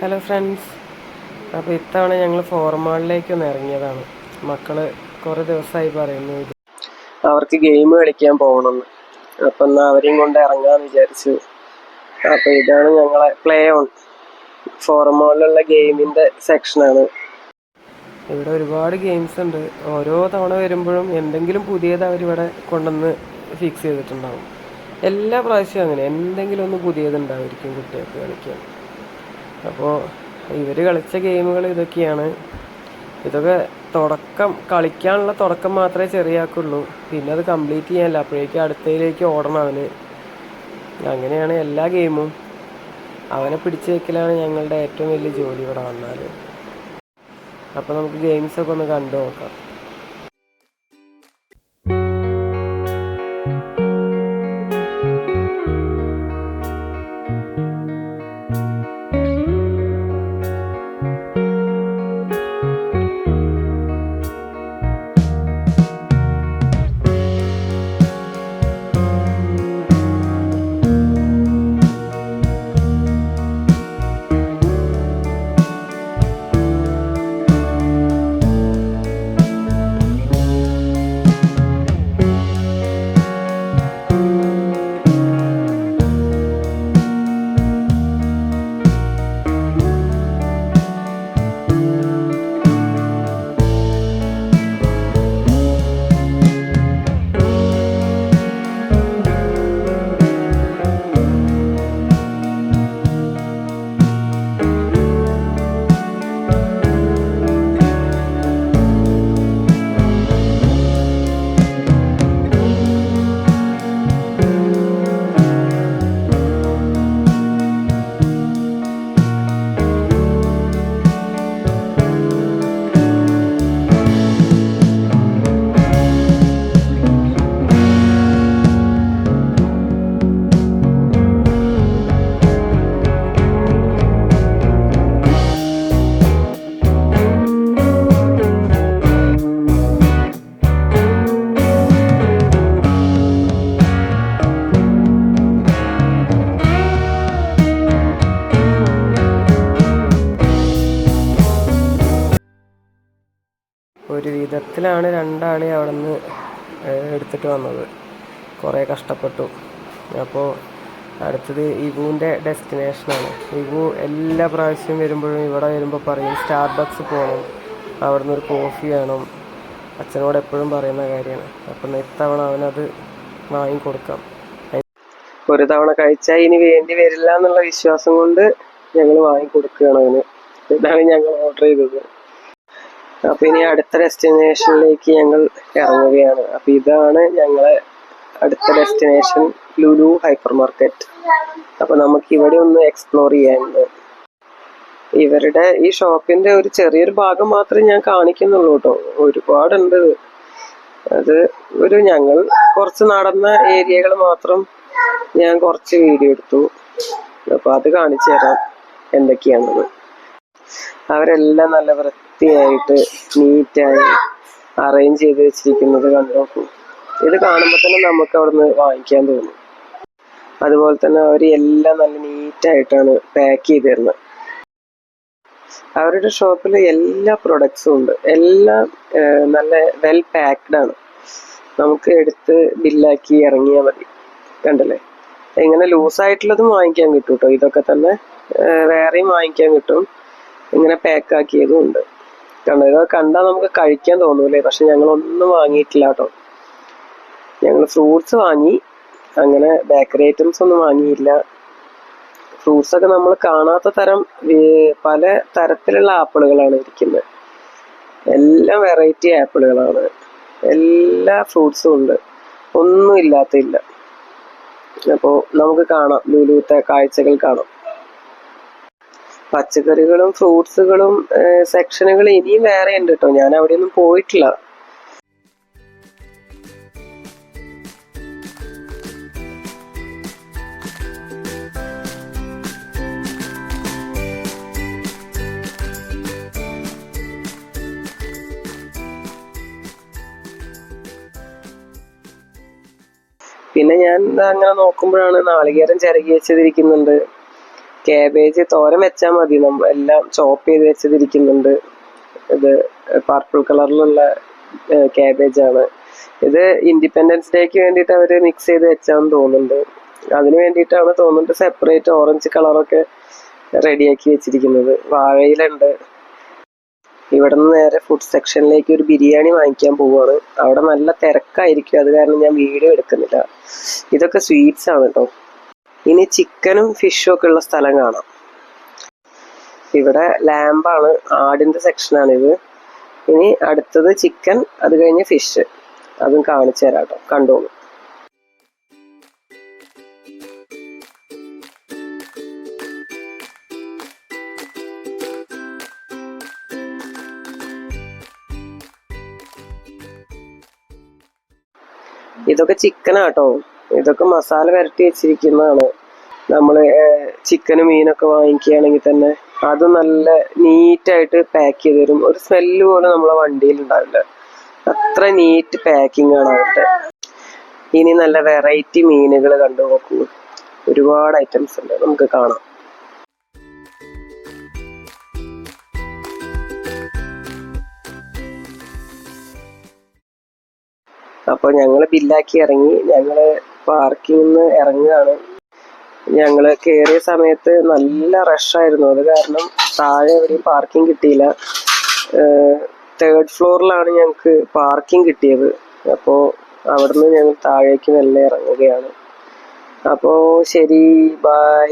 Hello friends, അപ്പോൾ ഇത്തവണ ഞങ്ങൾ ഫോർമാളിലേക്കൊന്ന് ഇറങ്ങിയതാണ്. മക്കൾ കുറേ ദിവസമായി പറയുന്നു അവർക്ക് ഗെയിം കളിക്കാൻ പോകണമെന്ന്. അപ്പം എന്നാൽ അവരെയും കൊണ്ട് ഇറങ്ങാമെന്ന് വിചാരിച്ചു. അപ്പോൾ ഇതാണ് ഞങ്ങളെ പ്ലേ ഓൺ. ഫോർമാളിലുള്ള ഗെയിമിൻ്റെ സെക്ഷനാണ്. ഇവിടെ ഒരുപാട് ഗെയിംസ് ഉണ്ട്. ഓരോ തവണ വരുമ്പോഴും എന്തെങ്കിലും പുതിയത് അവരിവിടെ കൊണ്ടുവന്ന് ഫിക്സ് ചെയ്തിട്ടുണ്ടാവും. എല്ലാ പ്രാവശ്യവും അങ്ങനെ എന്തെങ്കിലും ഒന്ന് പുതിയതുണ്ടായിരിക്കും കുട്ടികൾക്ക് കളിക്കാൻ. അപ്പോൾ ഇവർ കളിച്ച ഗെയിമുകൾ ഇതൊക്കെയാണ്. ഇതൊക്കെ കളിക്കാനുള്ള തുടക്കം മാത്രമേ ചെറിയാക്കുള്ളൂ. പിന്നെ അത് കംപ്ലീറ്റ് ചെയ്യാനില്ല, അപ്പോഴേക്കും അടുത്തതിലേക്ക് ഓടണം അവന്. അങ്ങനെയാണ് എല്ലാ ഗെയിമും. അവനെ പിടിച്ചു വയ്ക്കലാണ് ഞങ്ങളുടെ ഏറ്റവും വലിയ ജോലി ഇവിടെ വന്നാൽ. അപ്പോൾ നമുക്ക് ഗെയിംസൊക്കെ ഒന്ന് കണ്ടു നോക്കാം. ഒരു വിധത്തിലാണ് രണ്ടാളെ അവിടെ നിന്ന് എടുത്തിട്ട് വന്നത്. കുറേ കഷ്ടപ്പെട്ടു. അപ്പോൾ അടുത്തത് ഇവുവിൻ്റെ ഡെസ്റ്റിനേഷനാണ്. ഇവു എല്ലാ പ്രാവശ്യവും വരുമ്പോഴും ഇവിടെ വരുമ്പോൾ പറയും സ്റ്റാർബക്സ് പോകണം, അവിടെ നിന്നൊരു കോഫി വേണം. അച്ഛനോട് എപ്പോഴും പറയുന്ന കാര്യമാണ്. അപ്പം ഇത്തവണ അവനത് വാങ്ങിക്കൊടുക്കാം. ഒരു തവണ കഴിച്ചാൽ ഇനി വേണ്ടി വരില്ല എന്നുള്ള വിശ്വാസം കൊണ്ട് ഞങ്ങൾ വാങ്ങിക്കൊടുക്കുകയാണ് അവന്. ഇതാണ് ഞങ്ങൾ ഓർഡർ ചെയ്തത്. അപ്പോൾ ഇനി അടുത്ത ഡെസ്റ്റിനേഷനിലേക്ക് ഞങ്ങൾ ഇറങ്ങുകയാണ്. അപ്പോൾ ഇതാണ് ഞങ്ങളെ അടുത്ത ഡെസ്റ്റിനേഷൻ, ലുലു ഹൈപ്പർ മാർക്കറ്റ്. അപ്പോൾ നമുക്ക് ഇവിടെ ഒന്ന് എക്സ്പ്ലോർ ചെയ്യാനുണ്ട്. ഇവരുടെ ഈ ഷോപ്പിന്റെ ഒരു ചെറിയൊരു ഭാഗം മാത്രമേ ഞാൻ കാണിക്കുന്നുള്ളൂ കേട്ടോ. ഒരുപാടുണ്ട്. അത് ഞങ്ങൾ കുറച്ച് നടന്ന ഏരിയകൾ മാത്രം ഞാൻ കുറച്ച് വീഡിയോ എടുത്തു. അപ്പോൾ അത് കാണിച്ചു തരാം എന്തൊക്കെയാണത്. അവരെല്ലാം നല്ല വൃത്തിയായിട്ട് നീറ്റായി അറേഞ്ച് ചെയ്ത് വെച്ചിരിക്കുന്നത് കണ്ടു നോക്കൂ. ഇത് കാണുമ്പോൾ തന്നെ നമുക്ക് അവിടുന്ന് വാങ്ങിക്കാൻ തോന്നും. അതുപോലെ തന്നെ അവർ എല്ലാം നല്ല നീറ്റായിട്ടാണ് പാക്ക് ചെയ്ത് തരുന്നത്. അവരുടെ ഷോപ്പിൽ എല്ലാ പ്രൊഡക്ട്സും ഉണ്ട്. എല്ലാം നല്ല വെൽ പാക്ക്ഡ് ആണ്. നമുക്ക് എടുത്ത് ബില്ലാക്കി ഇറങ്ങിയാൽ മതി. കണ്ടല്ലേ, ഇങ്ങനെ ലൂസായിട്ടുള്ളതും വാങ്ങിക്കാൻ കിട്ടും കേട്ടോ. ഇതൊക്കെ തന്നെ വേറെയും വാങ്ങിക്കാൻ കിട്ടും. ഇങ്ങനെ പാക്കാക്കിയതും ഉണ്ട്. കണ്ടോ, ഇതൊക്കെ കണ്ടാൽ നമുക്ക് കഴിക്കാൻ തോന്നൂലേ. പക്ഷെ ഞങ്ങളൊന്നും വാങ്ങിയിട്ടില്ല കേട്ടോ. ഞങ്ങൾ ഫ്രൂട്ട്സ് വാങ്ങി, അങ്ങനെ ബേക്കറി ഐറ്റംസ് ഒന്നും വാങ്ങിയില്ല. ഫ്രൂട്ട്സ് ഒക്കെ നമ്മൾ കാണാത്ത തരം പല തരത്തിലുള്ള ആപ്പിളുകളാണ് ഇരിക്കുന്നത്. എല്ലാം വെറൈറ്റി ആപ്പിളുകളാണ്. എല്ലാ ഫ്രൂട്ട്സും ഉണ്ട്, ഒന്നും ഇല്ലാത്തില്ല. അപ്പോൾ നമുക്ക് കാണാം, ലുലുത്തെ കാഴ്ചകൾ കാണാം. പച്ചക്കറികളും ഫ്രൂട്ട്സുകളും സെക്ഷനുകൾ ഇനിയും വേറെ ഉണ്ട് കേട്ടോ. ഞാൻ അവിടെയൊന്നും പോയിട്ടില്ല. പിന്നെ ഞാൻ അങ്ങനെ നോക്കുമ്പോഴാണ് നാളികേരം ചിരകി വെച്ചതിരിക്കുന്നുണ്ട്, കാബേജ് തോരൻ വെച്ചാൽ മതി, നമ്മൾ എല്ലാം ചോപ്പ് ചെയ്ത് വെച്ചതിരിക്കുന്നുണ്ട്. ഇത് പർപ്പിൾ കളറിലുള്ള കാബേജ് ആണ്. ഇത് ഇൻഡിപെൻഡൻസ് ഡേക്ക് വേണ്ടിയിട്ട് അവർ മിക്സ് ചെയ്ത് വെച്ചാന്ന് തോന്നുന്നുണ്ട്. അതിന് വേണ്ടിയിട്ടാണ് തോന്നുന്നുണ്ട് സെപ്പറേറ്റ് ഓറഞ്ച് കളറൊക്കെ റെഡിയാക്കി വെച്ചിരിക്കുന്നത്. വാഴയിലുണ്ട്. ഇവിടെ നിന്ന് നേരെ ഫുഡ് സെക്ഷനിലേക്ക് ഒരു ബിരിയാണി വാങ്ങിക്കാൻ പോവുകയാണ്. അവിടെ നല്ല തിരക്കായിരിക്കും, അത് കാരണം ഞാൻ വീഡിയോ എടുക്കുന്നില്ല. ഇതൊക്കെ സ്വീറ്റ്സ് ആണ് കേട്ടോ. ഇനി ചിക്കനും ഫിഷും ഒക്കെ ഉള്ള സ്ഥലം കാണാം. ഇവിടെ ലാമ്പാണ്, ആടിൻ്റെ സെക്ഷനാണിത്. ഇനി അടുത്തത് ചിക്കൻ, അത് കഴിഞ്ഞ് ഫിഷ്. അതും കാണിച്ചു തരാം കേട്ടോ, കണ്ടോളൂ. ഇതൊക്കെ ചിക്കനാട്ടോ. ഇതൊക്കെ മസാല വരട്ടി വെച്ചിരിക്കുന്നതാണ്. നമ്മൾ ചിക്കനും മീനൊക്കെ വാങ്ങിക്കുകയാണെങ്കിൽ തന്നെ അത് നല്ല നീറ്റായിട്ട് പാക്ക് ചെയ്ത് തരും. ഒരു സ്മെല്ല് പോലെ നമ്മളെ വണ്ടിയിൽ ഉണ്ടാവില്ല, അത്ര നീറ്റ് പാക്കിംഗ് ആണ് അവരുടെ. ഇനി നല്ല വെറൈറ്റി മീനുകൾ കണ്ടു നോക്കൂ. ഒരുപാട് ഐറ്റംസ് ഉണ്ട്, നമുക്ക് കാണാം. അപ്പോൾ ഞങ്ങൾ ബില്ലാക്കി ഇറങ്ങി. ഞങ്ങൾ പാർക്കിങ്ങിൽ നിന്ന് ഇറങ്ങുകയാണ്. ഞങ്ങൾ കയറിയ സമയത്ത് നല്ല റഷായിരുന്നു, അത് കാരണം താഴെ എവിടെയും പാർക്കിംഗ് കിട്ടിയില്ല. 3rd ഫ്ലോറിലാണ് ഞങ്ങൾക്ക് പാർക്കിംഗ് കിട്ടിയത്. അപ്പോൾ അവിടുന്ന് ഞങ്ങൾ താഴേക്ക് മെല്ലെ ഇറങ്ങുകയാണ്. അപ്പോൾ ശരി, ബൈ.